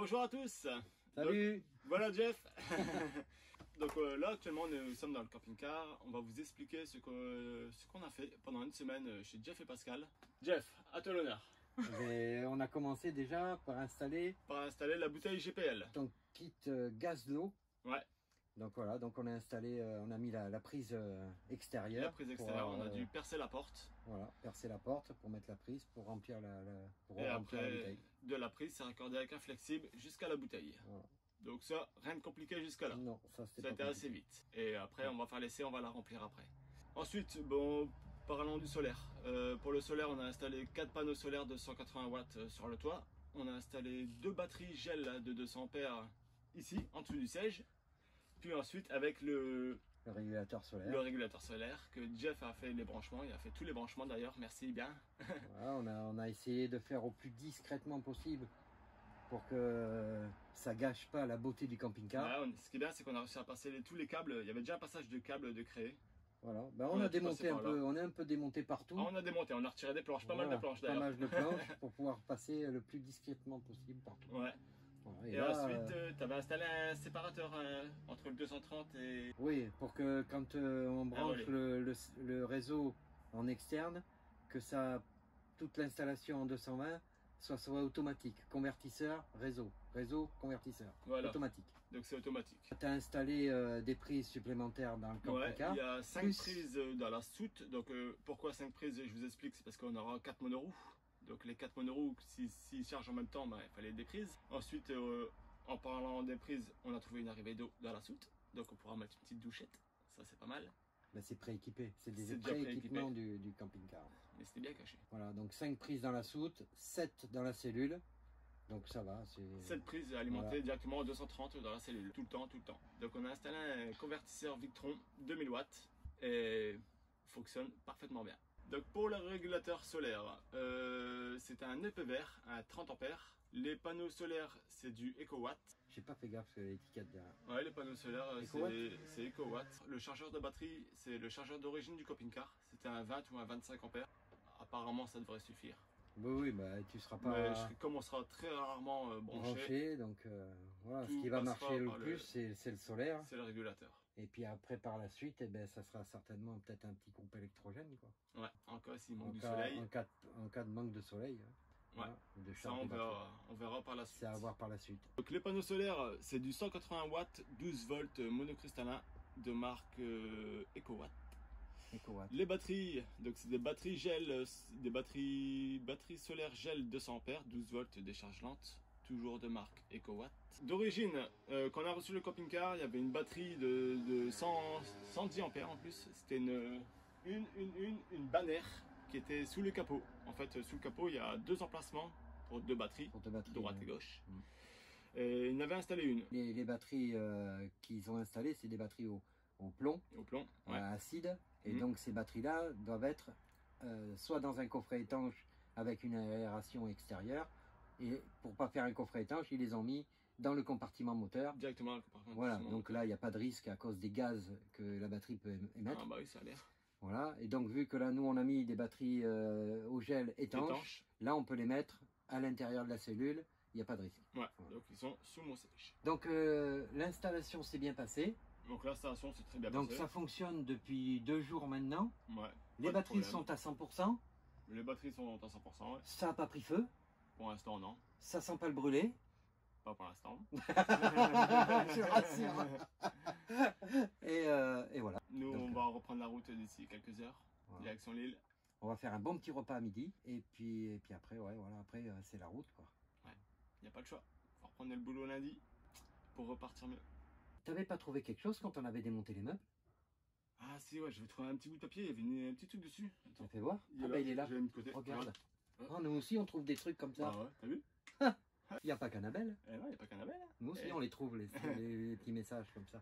Bonjour à tous. Salut. Donc, voilà Jeff. Donc là actuellement nous sommes dans le camping-car. On va vous expliquer ce qu'on a fait pendant une semaine chez Jeff et Pascal. Jeff, à toi l'honneur. On a commencé déjà par installer la bouteille GPL. ton kit gaz de l'eau. Ouais. Donc voilà, donc on a installé, on a mis la prise extérieure. La prise extérieure, on a dû percer la porte. Voilà, percer la porte pour mettre la prise, pour remplir la Et remplir après, la bouteille. de la prise, c'est raccordé avec un flexible jusqu'à la bouteille. Voilà. Donc ça, rien de compliqué jusqu'à là. Non, ça Ça a été pas assez vite. Et après, on va faire l'essai, on va la remplir après. Ensuite, bon, parlons du solaire. Pour le solaire, on a installé 4 panneaux solaires de 180 watts sur le toit. On a installé 2 batteries gel de 200 ampères ici, en dessous du siège. Puis ensuite, avec le régulateur solaire, que Jeff a fait les branchements. Il a fait tous les branchements d'ailleurs, merci bien. Voilà, on a essayé de faire au plus discrètement possible pour que ça gâche pas la beauté du camping-car. Ouais, ce qui est bien, c'est qu'on a réussi à passer tous les câbles. Il y avait déjà un passage de câbles de créé. Voilà, ben, on a démonté un peu, on est un peu démonté partout. Ah, on a démonté, on a retiré des planches, pas mal de planches d'ailleurs. Pas mal de planches pour pouvoir passer le plus discrètement possible partout. Ouais. Voilà, et là, ensuite, tu avais installé un séparateur entre le 230 et... Oui, pour que quand on branche le réseau en externe, que ça, toute l'installation en 220 soit automatique. Convertisseur, réseau, convertisseur, voilà. Automatique. Donc c'est automatique. Tu as installé des prises supplémentaires dans le camping-car. Ouais, il y a 5 prises dans la soute. Donc pourquoi 5 prises? Je vous explique, c'est parce qu'on aura 4 monoroues. Donc les 4 monoroues, s'ils chargent en même temps, il fallait des prises. Ensuite, en parlant des prises, on a trouvé une arrivée d'eau dans la soute. Donc on pourra mettre une petite douchette. Ça c'est pas mal. Ben, c'est prééquipé, c'est des prééquipements du camping-car. Mais c'était bien caché. Voilà, donc 5 prises dans la soute, 7 dans la cellule. Donc ça va. 7 prises alimentées directement à 230 dans la cellule, tout le temps. Donc on a installé un convertisseur Victron 2000 watts et fonctionne parfaitement bien. Donc pour le régulateur solaire, c'est un EPVR, un 30 ampères. Les panneaux solaires, c'est du EcoWatt. J'ai pas fait gaffe sur l'étiquette derrière. Ouais, les panneaux solaires, c'est EcoWatt. Le chargeur de batterie, c'est le chargeur d'origine du camping-car. C'était un 20 ou un 25 ampères. Apparemment, ça devrait suffire. Oui, bah, tu seras pas. Mais comme on sera très rarement branché, donc voilà, ce qui va marcher le plus, c'est le solaire. C'est le régulateur. Et puis après, par la suite, ça sera certainement peut-être un petit groupe électrogène, quoi. Ouais, en cas s'il manque du soleil. En cas de manque de soleil. Ouais, voilà, ça on verra par la suite. C'est à voir par la suite. Donc les panneaux solaires, c'est du 180 watts, 12 volts monocristallin de marque EcoWatt. Les batteries, donc c'est des batteries gel, des batteries solaires gel 200 ampères, 12 volts décharge lente, toujours de marque EcoWatt. D'origine, quand on a reçu le camping-car, il y avait une batterie de 110 ampères en plus. C'était une bannière qui était sous le capot. En fait, sous le capot, il y a 2 emplacements pour 2 batteries, droite et gauche. Et ils en avaient installé une. Les batteries qu'ils ont installées, c'est des batteries au plomb, ouais. Acide. Et donc ces batteries-là doivent être soit dans un coffret étanche avec une aération extérieure. Et pour pas faire un coffret étanche, ils les ont mis dans le compartiment moteur. Directement dans le compartiment moteur. Voilà, donc là, il n'y a pas de risque à cause des gaz que la batterie peut émettre. Ah bah oui, ça a l'air. Voilà, et donc vu que là, nous, on a mis des batteries au gel étanche, là, on peut les mettre à l'intérieur de la cellule, il n'y a pas de risque. Ouais, voilà. Donc ils sont sous mon sèche. Donc l'installation s'est bien passée. Donc l'installation s'est très bien passée. Donc ça fonctionne depuis 2 jours maintenant. Ouais. Les batteries sont à 100%. Les batteries sont à 100%, ouais. Ça n'a pas pris feu. Pour l'instant, non. Ça sent pas le brûler. Pas pour l'instant. Je rassure. Et voilà. Nous, on va reprendre la route d'ici quelques heures. Voilà. Direction Lille. On va faire un bon petit repas à midi. Et puis après, ouais, voilà, après c'est la route, quoi. Ouais, il n'y a pas le choix. On va reprendre le boulot lundi pour repartir mieux. T'avais pas trouvé quelque chose quand on avait démonté les meubles? Ah si, ouais, je vais trouver un petit bout de papier, il y avait un petit truc dessus. Tu fais voir? Il est là. Je l'ai mis de côté. Regarde. Oh, nous aussi, on trouve des trucs comme ça. Ah ouais, t'as vu? Il n'y a pas qu'Annabelle. Eh non, il n'y a pas qu'Annabelle. Nous aussi, on les trouve, les petits messages comme ça.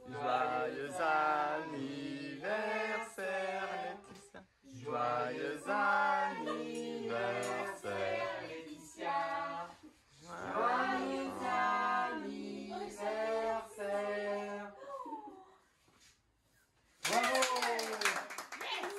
Joyeux anniversaire, Laetitia. Joyeux anniversaire, Laetitia. Joyeux anniversaire. Bravo! Yes!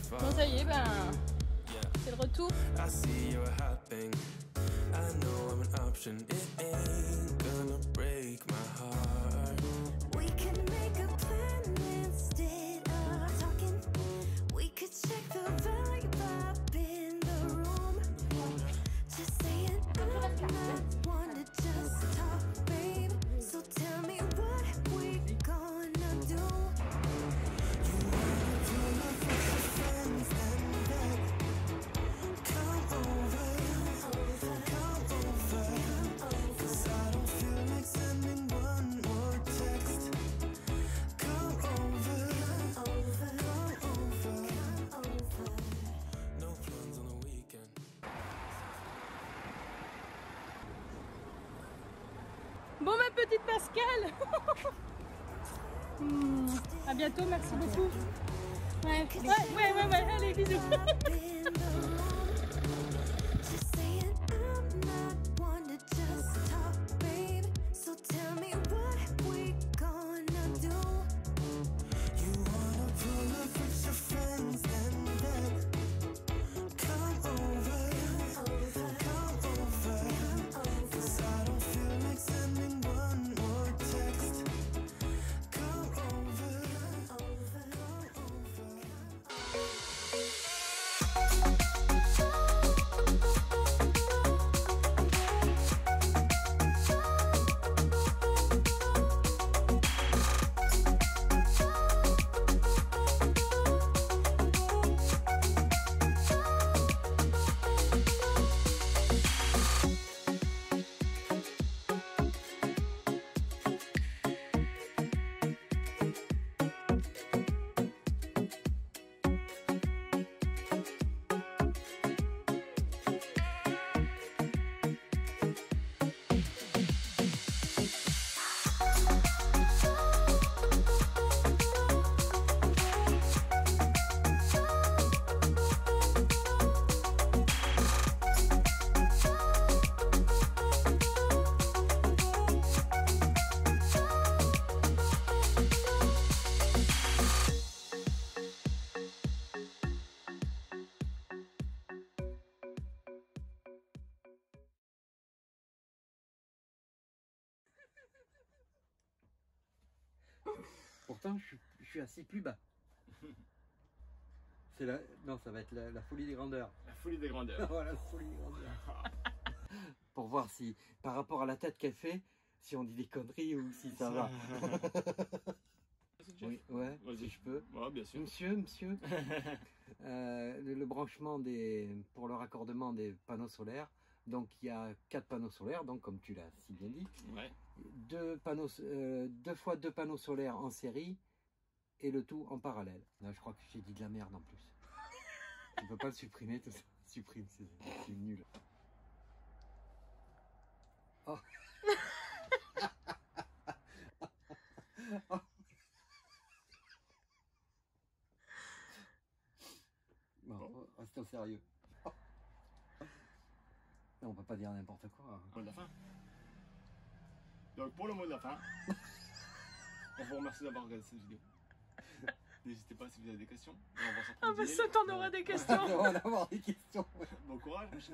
Bon, ça y est, ben, c'est le retour. Bon, ma petite Pascale. À bientôt, merci beaucoup. Ouais, allez, bisous. Pourtant, je suis assis plus bas. C'est la... Non, ça va être la folie des grandeurs. La folie des grandeurs. Voilà, la folie des grandeurs. Pour voir si, par rapport à la tête qu'elle fait, si on dit des conneries ou si ça va. Oui, ouais, si je peux. Ouais, bien sûr. Monsieur. Le branchement pour le raccordement des panneaux solaires. Donc il y a 4 panneaux solaires, donc comme tu l'as si bien dit. Ouais. 2 fois 2 panneaux solaires en série et le tout en parallèle. Là, je crois que j'ai dit de la merde en plus. Tu ne peux pas le supprimer tout ça. Supprime, c'est nul. Oh. Oh. Bon, restons sérieux. Oh. On peut pas dire n'importe quoi. Mot de la fin. Donc pour le mot de la fin, on vous remercie d'avoir regardé cette vidéo. N'hésitez pas si vous avez des questions. On va ah bah ça t'en aura des questions. On va avoir des questions. Bon courage.